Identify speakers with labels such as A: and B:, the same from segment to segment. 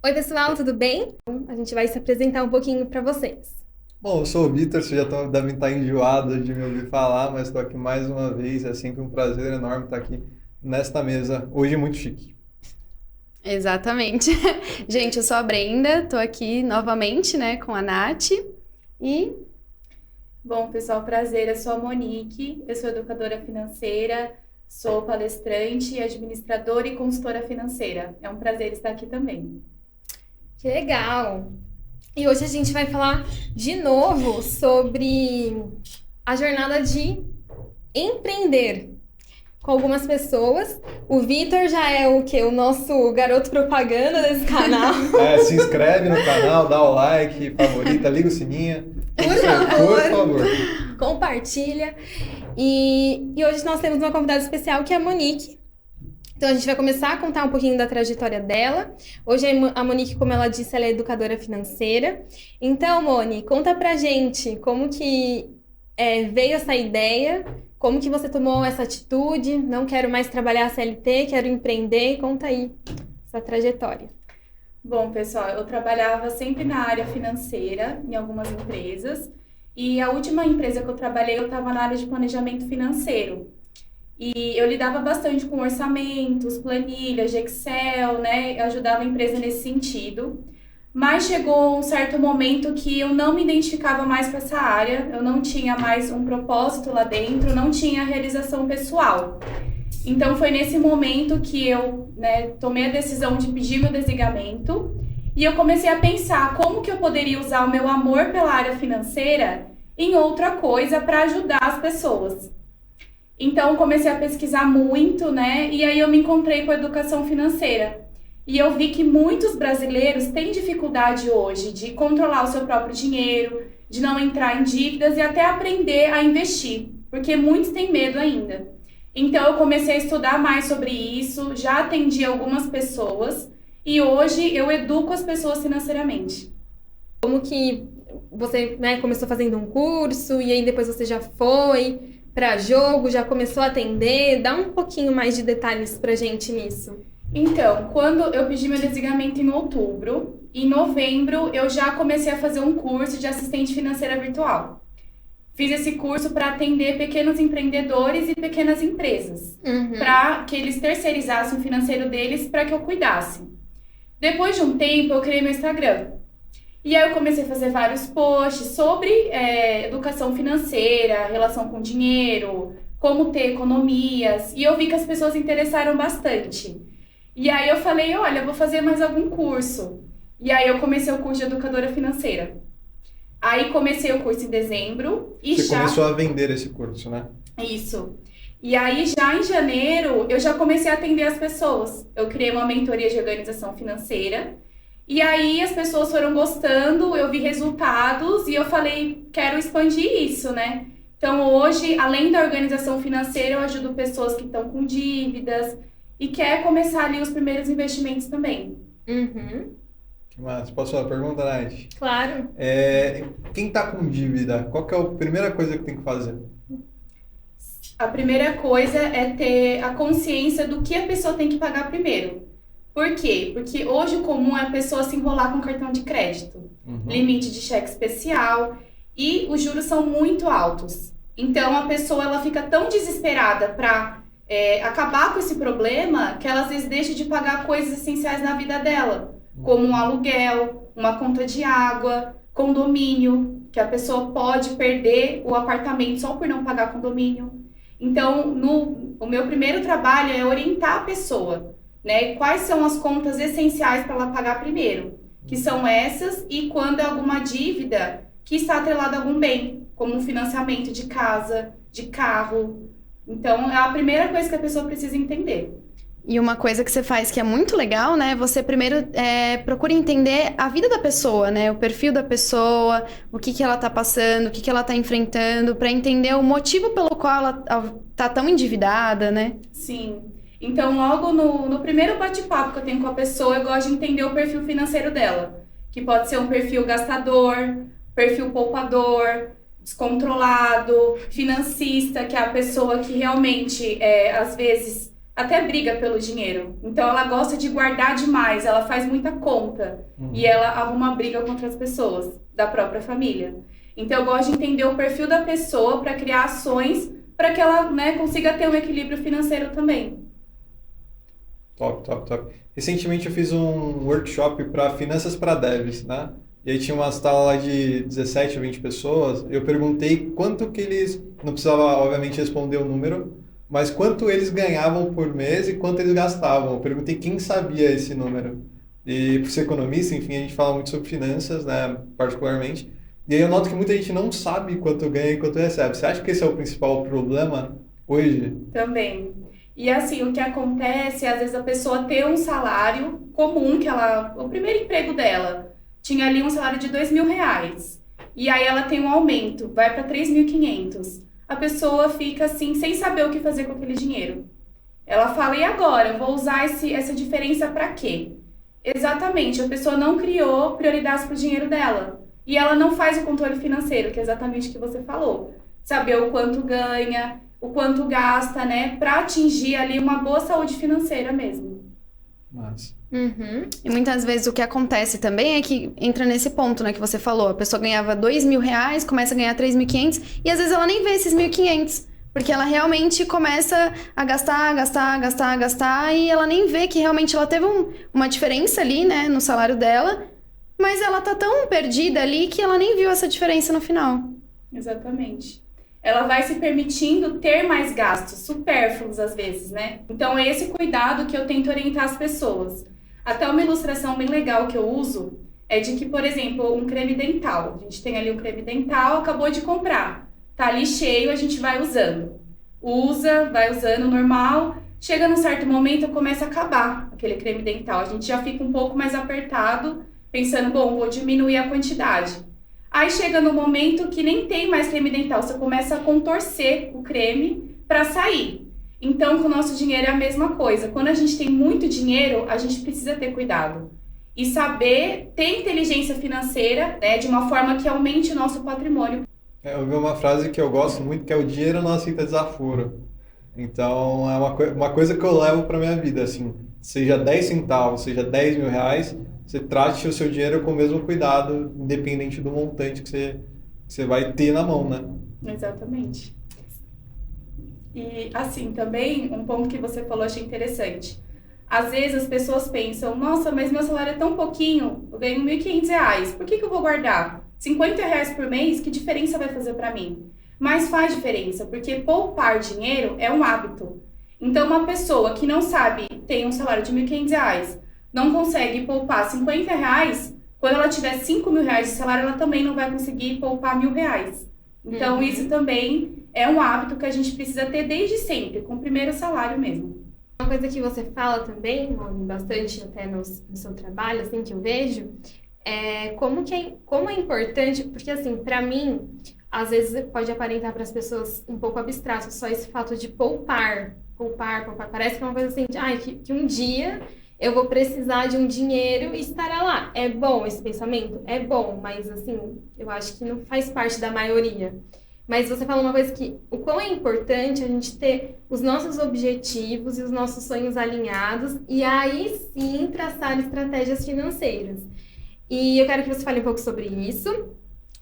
A: Oi, pessoal, tudo bem? A gente vai se apresentar um pouquinho para vocês.
B: Bom, eu sou o Vitor, vocês devem estar enjoados de me ouvir falar, mas estou aqui mais uma vez. É sempre um prazer enorme estar aqui nesta mesa, hoje muito chique.
C: Exatamente. Gente, eu sou a Brenda, tô aqui novamente, né, com a Nath. E
D: Bom, pessoal, prazer. Eu sou a Monique, eu sou educadora financeira, sou palestrante, administradora e consultora financeira. É um prazer estar aqui também.
A: Que legal! E hoje a gente vai falar de novo sobre a jornada de empreender com algumas pessoas. O Vitor já é o quê? O nosso garoto propaganda desse canal.
B: Se inscreve no canal, dá o like, favorita, liga o sininho.
A: Por
B: Por favor.
A: Compartilha. E hoje nós temos uma convidada especial que é a Monique. Então a gente vai começar a contar um pouquinho da trajetória dela. Hoje a Monique, como ela disse, ela é educadora financeira. Então, Moni, conta pra gente como que veio essa ideia, como que você tomou essa atitude, não quero mais trabalhar CLT, quero empreender. Conta aí essa trajetória.
D: Bom, pessoal, eu trabalhava sempre na área financeira, em algumas empresas. E a última empresa que eu trabalhei, eu estava na área de planejamento financeiro. E eu lidava bastante com orçamentos, planilhas de Excel, né? Eu ajudava a empresa nesse sentido. Mas chegou um certo momento que eu não me identificava mais com essa área, eu não tinha mais um propósito lá dentro, não tinha realização pessoal. Então foi nesse momento que eu, tomei a decisão de pedir meu desligamento e eu comecei a pensar como que eu poderia usar o meu amor pela área financeira em outra coisa para ajudar as pessoas. Então eu comecei a pesquisar muito, e aí eu me encontrei com a educação financeira. E eu vi que muitos brasileiros têm dificuldade hoje de controlar o seu próprio dinheiro, de não entrar em dívidas e até aprender a investir, porque muitos têm medo ainda. Então eu comecei a estudar mais sobre isso, já atendi algumas pessoas e hoje eu educo as pessoas financeiramente.
A: Como que você, começou fazendo um curso e aí depois você já foi para jogo, já começou a atender? Dá um pouquinho mais de detalhes pra gente nisso.
D: Então, quando eu pedi meu desligamento em outubro, em novembro eu já comecei a fazer um curso de assistente financeira virtual. Fiz esse curso para atender pequenos empreendedores e pequenas empresas, para que eles terceirizassem o financeiro deles para que eu cuidasse. Depois de um tempo, eu criei meu Instagram. E aí eu comecei a fazer vários posts sobre educação financeira, relação com dinheiro, como ter economias. E eu vi que as pessoas se interessaram bastante. E aí eu falei, olha, eu vou fazer mais algum curso. E aí eu comecei o curso de educadora financeira. Aí comecei o curso em dezembro e
B: Você começou a vender esse curso, né?
D: Isso. E aí já em janeiro eu já comecei a atender as pessoas. Eu criei uma mentoria de organização financeira. E aí as pessoas foram gostando, eu vi resultados e eu falei, quero expandir isso, né? Então hoje, além da organização financeira, eu ajudo pessoas que estão com dívidas e quer começar ali os primeiros investimentos também.
B: Mas posso fazer uma pergunta, Nath?
A: Claro.
B: Quem está com dívida, qual que é a primeira coisa que tem que fazer?
D: A primeira coisa é ter a consciência do que a pessoa tem que pagar primeiro. Por quê? Porque hoje o comum é a pessoa se enrolar com cartão de crédito, limite de cheque especial e os juros são muito altos. Então a pessoa ela fica tão desesperada para acabar com esse problema que ela às vezes deixa de pagar coisas essenciais na vida dela, como um aluguel, uma conta de água, condomínio, que a pessoa pode perder o apartamento só por não pagar condomínio. Então, o meu primeiro trabalho é orientar a pessoa, quais são as contas essenciais para ela pagar primeiro, que são essas, e quando é alguma dívida que está atrelada a algum bem, como um financiamento de casa, de carro. Então, é a primeira coisa que a pessoa precisa entender.
C: E uma coisa que você faz que é muito legal, né? Você primeiro procura entender a vida da pessoa, né? O perfil da pessoa, o que ela tá passando, o que ela tá enfrentando, para entender o motivo pelo qual ela tá tão endividada, né?
D: Sim. Então, logo no primeiro bate-papo que eu tenho com a pessoa, eu gosto de entender o perfil financeiro dela. Que pode ser um perfil gastador, perfil poupador, descontrolado, financista, que é a pessoa que realmente, às vezes, até briga pelo dinheiro. Então ela gosta de guardar demais, ela faz muita conta e ela arruma briga com outras pessoas da própria família. Então eu gosto de entender o perfil da pessoa para criar ações para que ela, né, consiga ter um equilíbrio financeiro também.
B: Top. Recentemente eu fiz um workshop para finanças para devs, né? E aí tinha uma sala lá de 17 ou 20 pessoas. Eu perguntei quanto que eles, não precisava obviamente responder o número, mas quanto eles ganhavam por mês e quanto eles gastavam. Eu perguntei quem sabia esse número. E por ser economista, enfim, a gente fala muito sobre finanças, né, particularmente. E aí eu noto que muita gente não sabe quanto ganha e quanto recebe. Você acha que esse é o principal problema hoje?
D: Também. E assim, o que acontece, às vezes a pessoa tem um salário comum, o primeiro emprego dela, tinha ali um salário de R$2.000. E aí ela tem um aumento, vai para 3.500. A pessoa fica assim, sem saber o que fazer com aquele dinheiro. Ela fala, e agora? Eu vou usar essa diferença para quê? Exatamente, a pessoa não criou prioridades para o dinheiro dela. E ela não faz o controle financeiro, que é exatamente o que você falou. Saber o quanto ganha, o quanto gasta, né? Para atingir ali uma boa saúde financeira mesmo.
B: Mas...
C: E muitas vezes o que acontece também é que entra nesse ponto, né, que você falou. A pessoa ganhava R$2.000, começa a ganhar 3.500 e às vezes ela nem vê esses 1.500. Porque ela realmente começa a gastar e ela nem vê que realmente ela teve uma diferença ali, né, no salário dela. Mas ela tá tão perdida ali que ela nem viu essa diferença no final.
D: Exatamente. Ela vai se permitindo ter mais gastos, supérfluos às vezes, né? Então é esse cuidado que eu tento orientar as pessoas. Até uma ilustração bem legal que eu uso é de que, por exemplo, um creme dental. A gente tem ali um creme dental, acabou de comprar. Tá ali cheio, a gente vai usando. Vai usando normal. Chega num certo momento, começa a acabar aquele creme dental. A gente já fica um pouco mais apertado, pensando, bom, vou diminuir a quantidade. Aí chega no momento que nem tem mais creme dental, você começa a contorcer o creme para sair. Então, com o nosso dinheiro é a mesma coisa. Quando a gente tem muito dinheiro, a gente precisa ter cuidado. E saber ter inteligência financeira, né, de uma forma que aumente o nosso patrimônio.
B: Eu vi uma frase que eu gosto muito, que é o dinheiro não aceita desaforo. Então, é uma coisa que eu levo para minha vida, assim, seja 10 centavos, seja 10 mil reais, você trate o seu dinheiro com o mesmo cuidado, independente do montante que você vai ter na mão, né?
D: Exatamente. E assim, também, um ponto que você falou, achei interessante. Às vezes as pessoas pensam, nossa, mas meu salário é tão pouquinho, eu ganho R$1.500, por que eu vou guardar? R$50 por mês, que diferença vai fazer para mim? Mas faz diferença, porque poupar dinheiro é um hábito. Então, uma pessoa que não sabe, tem um salário de R$1.500, não consegue poupar R$50, quando ela tiver R$5.000 de salário, ela também não vai conseguir poupar R$1.000. Então, isso também é um hábito que a gente precisa ter desde sempre, com o primeiro salário mesmo.
A: Uma coisa que você fala também, Rony, bastante até no seu trabalho, assim, que eu vejo, é como é importante, porque assim, pra mim, às vezes pode aparentar para as pessoas um pouco abstrato, só esse fato de poupar. Parece que é uma coisa assim, que um dia eu vou precisar de um dinheiro e estará lá. É bom esse pensamento? É bom, mas assim, eu acho que não faz parte da maioria. Mas você falou uma coisa que, o quão é importante a gente ter os nossos objetivos e os nossos sonhos alinhados e aí sim traçar estratégias financeiras. E eu quero que você fale um pouco sobre isso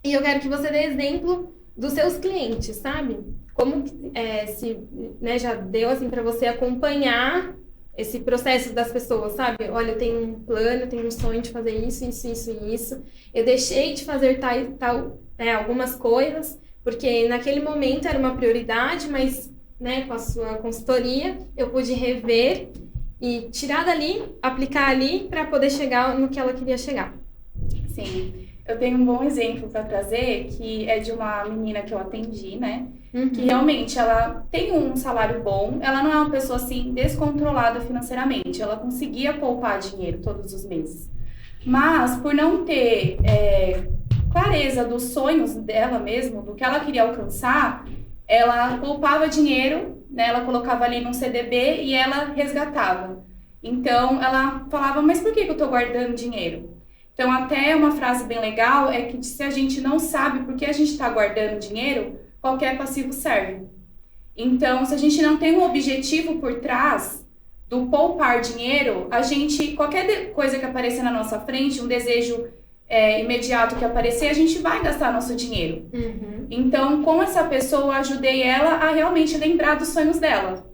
A: e eu quero que você dê exemplo dos seus clientes, sabe? Como já deu assim para você acompanhar esse processo das pessoas, sabe? Olha, eu tenho um plano, eu tenho um sonho de fazer isso. Eu deixei de fazer algumas coisas, porque naquele momento era uma prioridade, mas, né, com a sua consultoria, eu pude rever e tirar dali, aplicar ali, para poder chegar no que ela queria chegar.
D: Sim, eu tenho um bom exemplo para trazer, que é de uma menina que eu atendi, né? Que realmente ela tem um salário bom, ela não é uma pessoa assim descontrolada financeiramente, ela conseguia poupar dinheiro todos os meses. Mas por não ter clareza dos sonhos dela mesmo, do que ela queria alcançar, ela poupava dinheiro, né? Ela colocava ali num CDB e ela resgatava. Então ela falava, mas por que eu tô guardando dinheiro? Então até uma frase bem legal é que se a gente não sabe por que a gente está guardando dinheiro, qualquer passivo serve. Então, se a gente não tem um objetivo por trás, do poupar dinheiro, a gente, coisa que aparecer na nossa frente, um desejo imediato que aparecer, a gente vai gastar nosso dinheiro. Então, com essa pessoa, eu ajudei ela a realmente lembrar dos sonhos dela.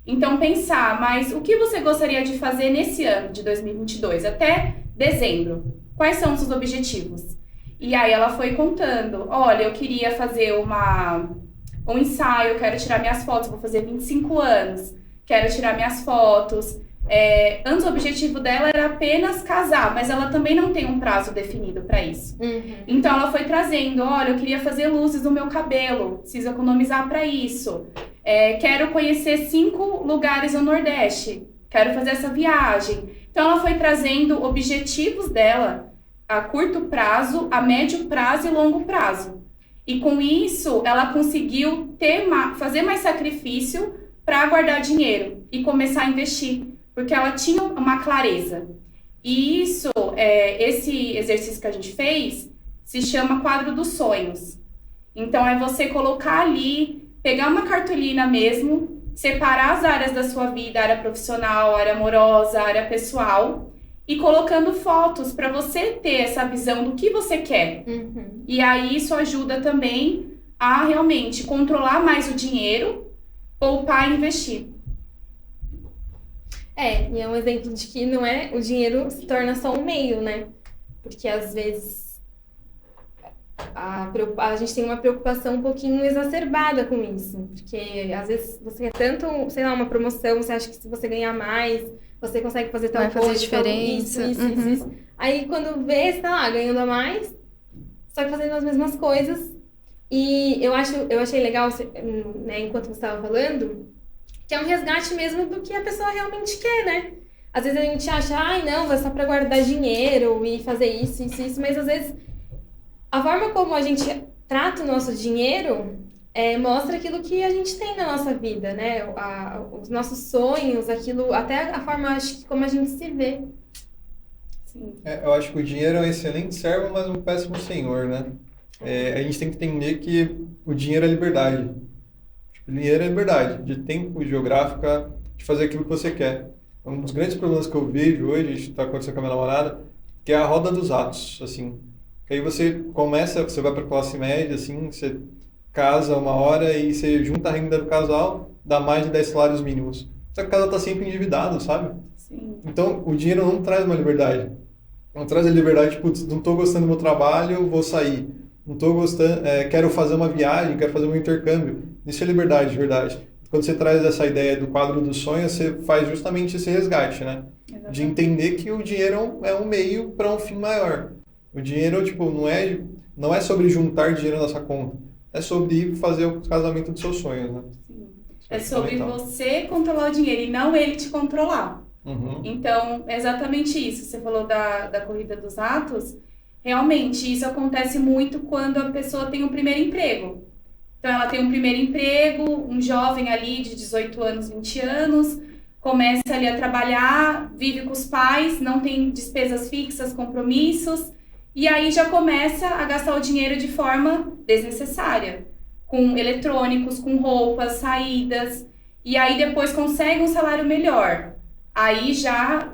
D: Então, pensar, mas o que você gostaria de fazer nesse ano de 2022, até dezembro? Quais são os seus objetivos? E aí ela foi contando, olha, eu queria fazer um ensaio, eu quero tirar minhas fotos, vou fazer 25 anos, quero tirar minhas fotos. Antes o objetivo dela era apenas casar, mas ela também não tem um prazo definido para isso. Então ela foi trazendo, olha, eu queria fazer luzes no meu cabelo, preciso economizar para isso. Quero conhecer 5 lugares no Nordeste, quero fazer essa viagem. Então ela foi trazendo objetivos dela a curto prazo, a médio prazo e longo prazo. E com isso ela conseguiu fazer mais sacrifício para guardar dinheiro e começar a investir. Porque ela tinha uma clareza. E isso, esse exercício que a gente fez, se chama quadro dos sonhos. Então, é você colocar ali, pegar uma cartolina mesmo, separar as áreas da sua vida, área profissional, área amorosa, área pessoal, e colocando fotos para você ter essa visão do que você quer. E aí, isso ajuda também a realmente controlar mais o dinheiro, poupar e investir.
A: E é um exemplo de que não é, o dinheiro se torna só um meio, né? Porque às vezes a gente tem uma preocupação um pouquinho exacerbada com isso. Porque às vezes você quer tanto, sei lá, uma promoção, você acha que se você ganhar mais, você consegue fazer tal coisa.
C: Vai fazer diferença.
A: Isso. Aí quando vê, você tá lá ganhando a mais, só que fazendo as mesmas coisas. E eu achei legal, né, enquanto você estava falando, que é um resgate mesmo do que a pessoa realmente quer, né? Às vezes a gente acha, não, é só pra guardar dinheiro e fazer isso, mas às vezes a forma como a gente trata o nosso dinheiro mostra aquilo que a gente tem na nossa vida, né? Os nossos sonhos, aquilo, até a forma, acho que como a gente se vê.
D: Sim.
B: Eu acho que o dinheiro é um excelente servo, mas um péssimo senhor, né? A gente tem que entender que o dinheiro é liberdade. Dinheiro é liberdade, de tempo, geográfica, de fazer aquilo que você quer. Um dos grandes problemas que eu vejo hoje, a gente está acontecendo com a minha namorada, que é a roda dos atos, assim. Que aí você vai para a classe média, assim, você casa uma hora e você junta a renda do casal, dá mais de 10 salários mínimos. Só que o casal está sempre endividado, sabe?
D: Sim.
B: Então, o dinheiro não traz uma liberdade. Não traz a liberdade, putz, não estou gostando do meu trabalho, vou sair. Não estou gostando, quero fazer uma viagem, quero fazer um intercâmbio. Isso é liberdade, de verdade. Quando você traz essa ideia do quadro dos sonhos, você faz justamente esse resgate, né? Exatamente. De entender que o dinheiro é um meio para um fim maior. O dinheiro, tipo, não é sobre juntar dinheiro na sua conta. É sobre fazer o casamento dos seus sonhos, né?
D: Sim. É sobre você controlar o dinheiro e não ele te controlar. Então, é exatamente isso. Você falou da corrida dos atos. Realmente, isso acontece muito quando a pessoa tem um primeiro emprego. Então, ela tem um primeiro emprego, um jovem ali de 18 anos, 20 anos, começa ali a trabalhar, vive com os pais, não tem despesas fixas, compromissos, e aí já começa a gastar o dinheiro de forma desnecessária, com eletrônicos, com roupas, saídas, e aí depois consegue um salário melhor. Aí já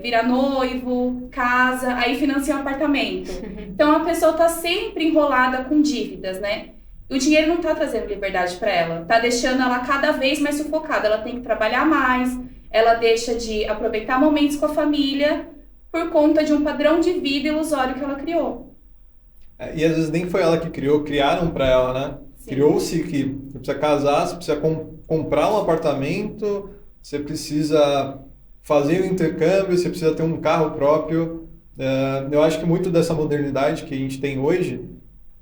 D: vira noivo, casa, aí financia um apartamento. Então, a pessoa está sempre enrolada com dívidas, né? E o dinheiro não está trazendo liberdade para ela. Está deixando ela cada vez mais sufocada. Ela tem que trabalhar mais, ela deixa de aproveitar momentos com a família por conta de um padrão de vida ilusório que ela criou.
B: E às vezes nem foi ela que criou, criaram para ela, né? Sim. Criou-se que você precisa casar, você precisa comprar um apartamento, você precisa fazer um intercâmbio, você precisa ter um carro próprio. Eu acho que muito dessa modernidade que a gente tem hoje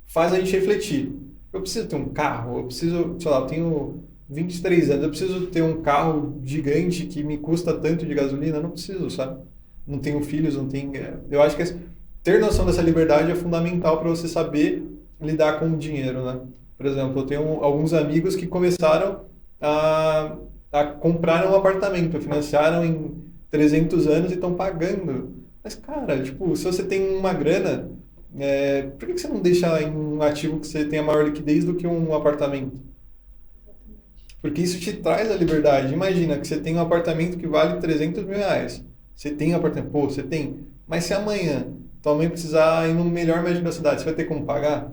B: faz a gente refletir. Eu preciso ter um carro, eu preciso, sei lá, eu tenho 23 anos, eu preciso ter um carro gigante que me custa tanto de gasolina? Não preciso, sabe? Não tenho filhos, não tenho... Eu acho que ter noção dessa liberdade é fundamental para você saber lidar com o dinheiro, né? Por exemplo, eu tenho alguns amigos que começaram a comprar um apartamento, financiaram em 300 anos e estão pagando. Mas, cara, tipo, se você tem uma grana, por que você não deixa em um ativo que você tenha maior liquidez do que um apartamento? Porque isso te traz a liberdade. Imagina que você tem um apartamento que vale 300 mil reais. Você tem um apartamento, pô, você tem. Mas se amanhã tua mãe precisar ir no melhor médico da cidade, você vai ter como pagar?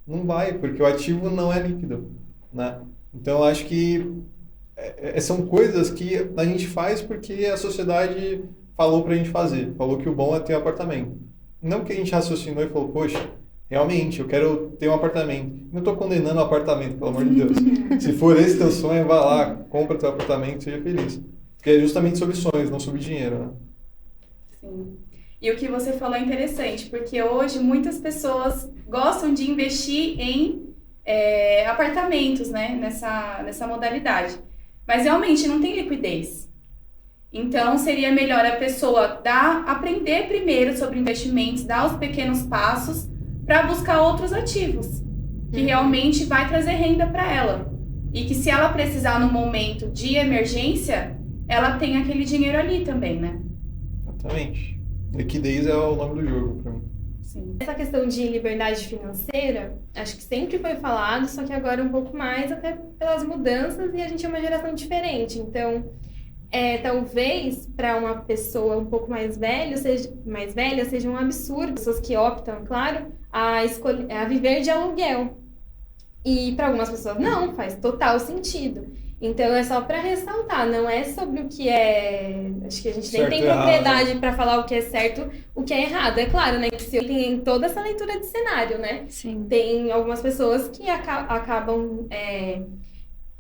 B: Não vai, porque o ativo não é líquido, né? Então, eu acho que são coisas que a gente faz porque a sociedade falou pra gente fazer. Falou que o bom é ter um apartamento. Não que a gente raciocinou e falou, poxa, realmente, eu quero ter um apartamento. Não estou condenando o apartamento, pelo amor de Deus. Se for esse teu sonho, vá lá, compra teu apartamento, seja feliz. Porque é justamente sobre sonhos, não sobre dinheiro, né?
D: Sim. E o que você falou é interessante, porque hoje muitas pessoas gostam de investir em apartamentos, né? Nessa modalidade. Mas realmente não tem liquidez. Então, seria melhor a pessoa aprender primeiro sobre investimentos, dar os pequenos passos para buscar outros ativos, que realmente vai trazer renda para ela. E que se ela precisar no momento de emergência, ela tem aquele dinheiro ali também, né?
B: Exatamente. Liquidez é o nome do jogo para mim.
D: Sim.
A: Essa questão de liberdade financeira, acho que sempre foi falado, só que agora um pouco mais, até pelas mudanças, e a gente é uma geração diferente. Então, talvez para uma pessoa um pouco mais velha seja um absurdo. Pessoas que optam, claro, a viver de aluguel. E para algumas pessoas não, faz total sentido. Então é só para ressaltar, não é sobre o que é. Acho que a gente nem tem propriedade para falar o que é certo, o que é errado. É claro, né? Que se tem toda essa leitura de cenário, né?
C: Sim.
A: Tem algumas pessoas que acabam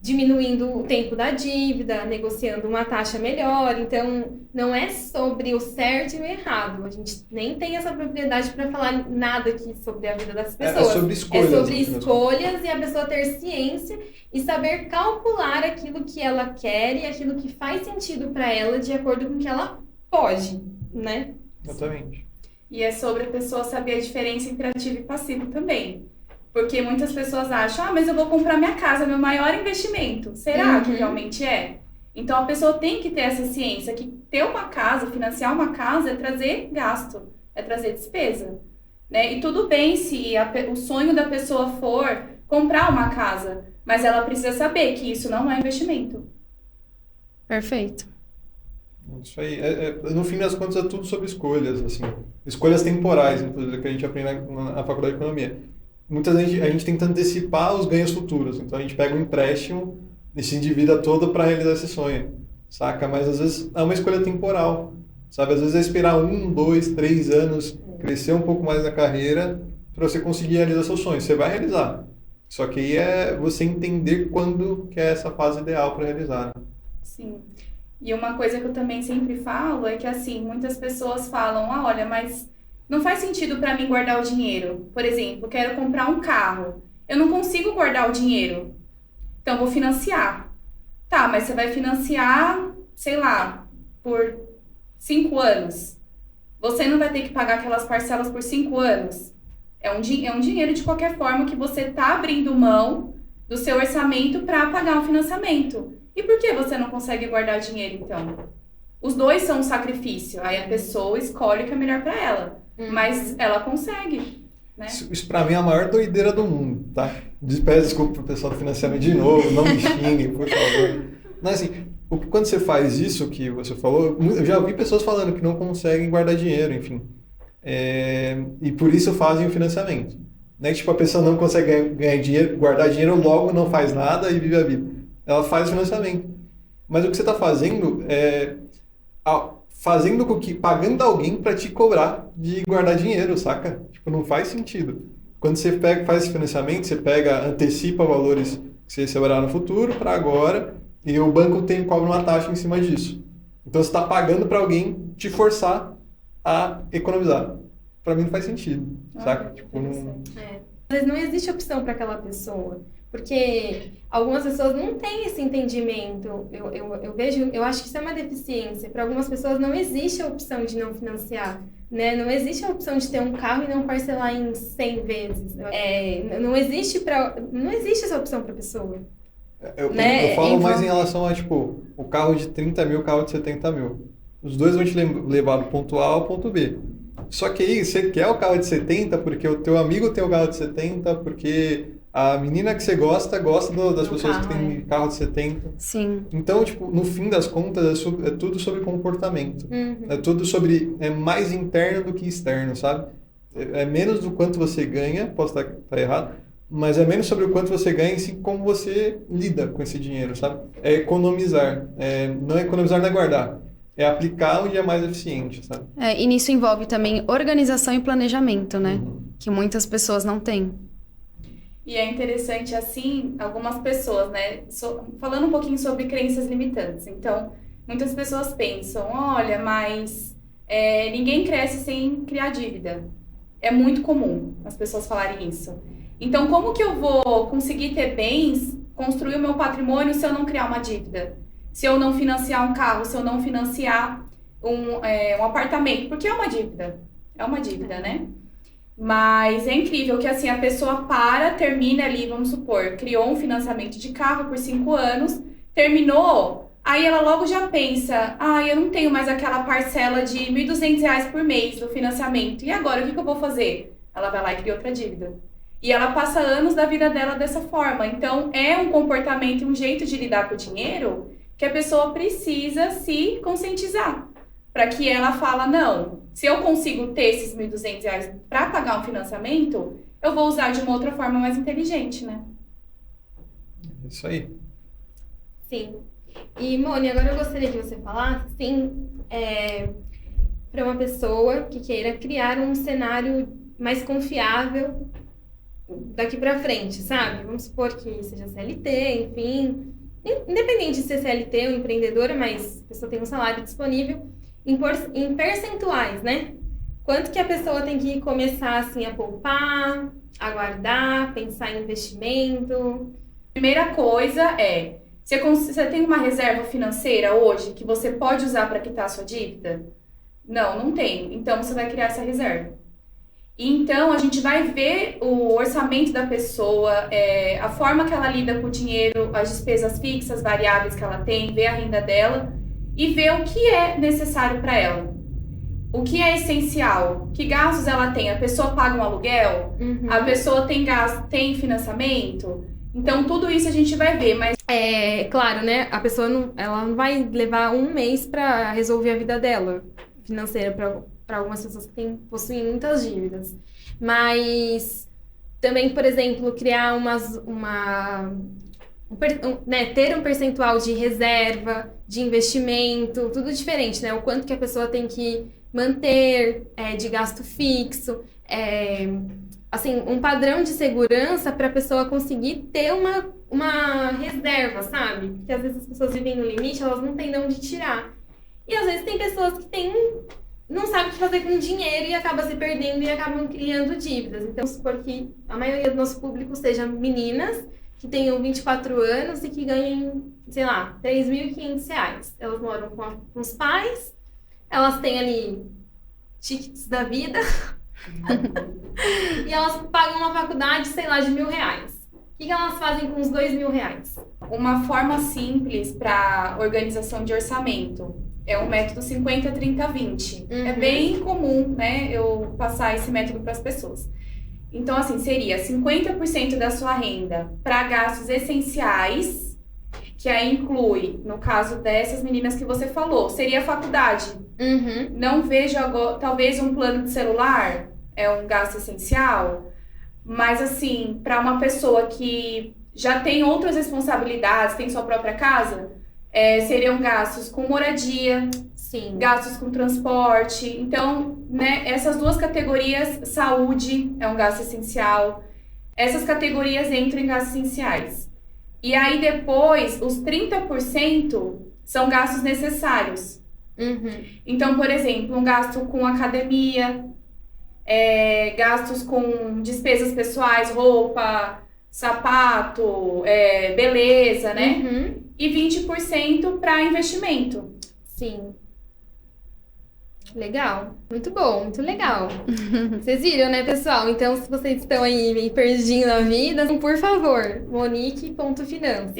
A: diminuindo o tempo da dívida, negociando uma taxa melhor. Então, não é sobre o certo e o errado. A gente nem tem essa propriedade para falar nada aqui sobre a vida das pessoas.
B: É sobre escolhas.
A: É sobre escolhas e a pessoa ter ciência e saber calcular aquilo que ela quer e aquilo que faz sentido para ela de acordo com o que ela pode, né?
B: Exatamente.
D: E é sobre a pessoa saber a diferença entre ativo e passivo também. Porque muitas pessoas acham, mas eu vou comprar minha casa, meu maior investimento. Será que realmente é? Então, a pessoa tem que ter essa ciência que ter uma casa, financiar uma casa é trazer gasto, é trazer despesa. Né? E tudo bem se o sonho da pessoa for comprar uma casa, mas ela precisa saber que isso não é investimento.
C: Perfeito.
B: Isso aí. No fim das contas, é tudo sobre escolhas, assim. Escolhas temporais, inclusive, que a gente aprende na faculdade de economia. Muitas vezes a gente tenta antecipar os ganhos futuros. Então, a gente pega um empréstimo e se endivida todo para realizar esse sonho, saca? Mas, às vezes, é uma escolha temporal, sabe? Às vezes é esperar 1, 2, 3 anos, crescer um pouco mais na carreira para você conseguir realizar seus sonhos. Você vai realizar. Só que aí é você entender quando que é essa fase ideal para realizar. Né?
D: Sim. E uma coisa que eu também sempre falo é que, assim, muitas pessoas falam, olha, mas não faz sentido para mim guardar o dinheiro. Por exemplo, eu quero comprar um carro. Eu não consigo guardar o dinheiro. Então, vou financiar. Tá, mas você vai financiar, sei lá, por 5 anos. Você não vai ter que pagar aquelas parcelas por 5 anos. É um dinheiro, de qualquer forma, que você tá abrindo mão do seu orçamento para pagar um financiamento. E por que você não consegue guardar dinheiro, então? Os dois são um sacrifício. Aí a pessoa escolhe o que é melhor para ela. Mas ela consegue, né?
B: Isso pra mim é a maior doideira do mundo, tá? Peço desculpa pro pessoal do financiamento de novo, não me xinguem, por favor. Mas assim, quando você faz isso que você falou, eu já ouvi pessoas falando que não conseguem guardar dinheiro, enfim. E por isso fazem o financiamento. Né? Tipo, a pessoa não consegue ganhar dinheiro, guardar dinheiro, logo não faz nada e vive a vida. Ela faz o financiamento. Mas o que você está fazendo é pagando alguém para te cobrar de guardar dinheiro, saca? Tipo, não faz sentido. Quando você faz esse financiamento, você antecipa valores que você receberá no futuro para agora e o banco cobra uma taxa em cima disso. Então você está pagando para alguém te forçar a economizar. Para mim não faz sentido, saca? Tipo, não...
A: Às vezes não existe opção para aquela pessoa. Porque algumas pessoas não têm esse entendimento. Eu acho que isso é uma deficiência. Para algumas pessoas não existe a opção de não financiar, né? Não existe a opção de ter um carro e não parcelar em 100 vezes. Não existe essa opção para a pessoa.
B: Eu
A: Né?
B: falo mais em relação a, tipo, o carro de 30 mil, o carro de 70 mil. Os dois vão te levar do ponto A ao ponto B. Só que aí você quer o carro de 70 porque o teu amigo tem o carro de 70, porque A menina que você gosta das
A: Do
B: pessoas que
A: carro,
B: têm carro de 70.
C: Sim.
B: Então, tipo, no fim das contas, é tudo sobre comportamento.
A: Uhum.
B: É tudo sobre... É mais interno do que externo, sabe? É menos do quanto você ganha, posso estar errado, mas é menos sobre o quanto você ganha e sim como você lida com esse dinheiro, sabe? É economizar. Não economizar, não é guardar. É aplicar onde é mais eficiente, sabe?
C: E nisso envolve também organização e planejamento, né?
B: Uhum.
C: Que muitas pessoas não têm.
D: E é interessante, assim, algumas pessoas, né? Falando um pouquinho sobre crenças limitantes. Então, muitas pessoas pensam, olha, mas ninguém cresce sem criar dívida. É muito comum as pessoas falarem isso. Então, como que eu vou conseguir ter bens, construir o meu patrimônio se eu não criar uma dívida? Se eu não financiar um carro, se eu não financiar um apartamento? Porque é uma dívida. É uma dívida, né? Mas é incrível que assim a pessoa termina ali, vamos supor, criou um financiamento de carro por 5 anos, terminou, aí ela logo já pensa, eu não tenho mais aquela parcela de R$ 1.200 por mês do financiamento, e agora o que eu vou fazer? Ela vai lá e cria outra dívida. E ela passa anos da vida dela dessa forma. Então é um comportamento e um jeito de lidar com o dinheiro que a pessoa precisa se conscientizar. Para que ela fala, não, se eu consigo ter esses R$ 1.200 para pagar um financiamento, eu vou usar de uma outra forma mais inteligente, né?
B: Isso aí.
A: Sim. E, Moni, agora eu gostaria que você falasse, sim, para uma pessoa que queira criar um cenário mais confiável daqui para frente, sabe? Vamos supor que seja CLT, enfim, independente de ser CLT ou empreendedora, mas a pessoa tem um salário disponível. Em percentuais, né? Quanto que a pessoa tem que começar, assim, a poupar, a guardar, pensar em investimento?
D: Primeira coisa você tem uma reserva financeira hoje que você pode usar para quitar a sua dívida? Não tem. Então, você vai criar essa reserva. Então, a gente vai ver o orçamento da pessoa, a forma que ela lida com o dinheiro, as despesas fixas, variáveis que ela tem, ver a renda dela, e ver o que é necessário para ela. O que é essencial? Que gastos ela tem? A pessoa paga um aluguel?
A: Uhum.
D: A pessoa tem financiamento? Então, tudo isso a gente vai ver, mas...
A: Claro, né? A pessoa ela não vai levar um mês para resolver a vida dela financeira para algumas pessoas que possuem muitas dívidas. Mas também, por exemplo, criar ter um percentual de reserva, de investimento, tudo diferente, né? O quanto que a pessoa tem que manter de gasto fixo, assim, um padrão de segurança para a pessoa conseguir ter uma reserva, sabe? Porque às vezes as pessoas vivem no limite, elas não têm de onde tirar. E às vezes tem pessoas que não sabem o que fazer com o dinheiro e acabam se perdendo e acabam criando dívidas. Então, vamos supor que a maioria do nosso público seja meninas que tenham 24 anos e que ganhem, sei lá, R$ 3.500. Elas moram com os pais, elas têm ali tickets da vida e elas pagam uma faculdade, sei lá, de R$ 1.000. O que elas fazem com os R$ 2.000?
D: Uma forma simples para organização de orçamento é o método 50-30-20.
A: Uhum.
D: É bem comum, né, eu passar esse método para as pessoas. Então, assim, seria 50% da sua renda para gastos essenciais, que aí inclui, no caso dessas meninas que você falou, seria a faculdade.
A: Uhum.
D: Não vejo agora, talvez um plano de celular é um gasto essencial, mas assim, para uma pessoa que já tem outras responsabilidades, tem sua própria casa, seriam gastos com moradia,
A: Sim.
D: gastos com transporte. Então, né, essas duas categorias, saúde é um gasto essencial. Essas categorias entram em gastos essenciais. E aí depois, os 30% são gastos necessários.
A: Uhum.
D: Então, por exemplo, um gasto com academia, gastos com despesas pessoais, roupa, sapato, beleza, né?
A: Uhum.
D: E 20% para investimento.
A: Sim. Legal. Muito bom, muito legal. Vocês viram, né, pessoal? Então, se vocês estão aí meio perdidos na vida, por favor, Monique.finanças.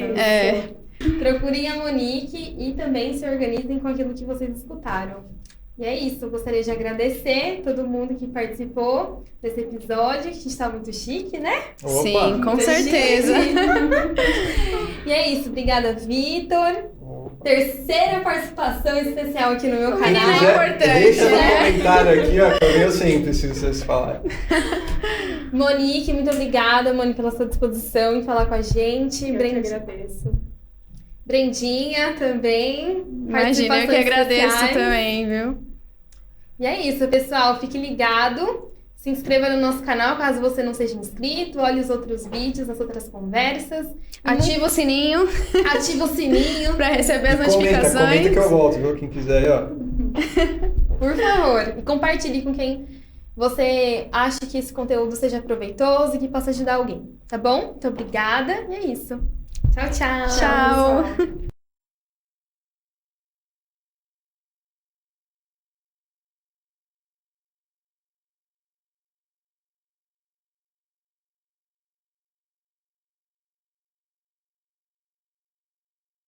A: Procurem a Monique e também se organizem com aquilo que vocês escutaram. E é isso, eu gostaria de agradecer todo mundo que participou desse episódio, que a gente tá muito chique, né?
B: Opa.
C: Sim, com
A: Muito
C: certeza.
A: chique. E é isso, obrigada, Vitor. Terceira participação especial aqui no meu
B: Quem
A: canal.
C: é
B: quiser,
C: importante,
B: deixa no
C: né?
B: comentário aqui, ó, que eu leio sempre se vocês falarem.
A: Monique, muito obrigada, Moni, pela sua disposição em falar com a gente.
D: Eu que agradeço.
A: Brendinha também.
C: Imagina, eu que
A: participações
C: agradeço
A: especiais.
C: também, viu?
A: E é isso, pessoal. Fique ligado. Se inscreva no nosso canal, caso você não seja inscrito. Olhe os outros vídeos, as outras conversas.
C: Ativa o sininho
A: Ativa o sininho,
C: pra receber as
B: E comenta
C: notificações.
B: que eu volto, viu? Quem quiser aí, ó.
A: por favor. E compartilhe com quem você acha que esse conteúdo seja proveitoso e que possa ajudar alguém. Tá bom? Muito obrigada. E é isso. Tchau, tchau.
C: Tchau.
D: pessoal.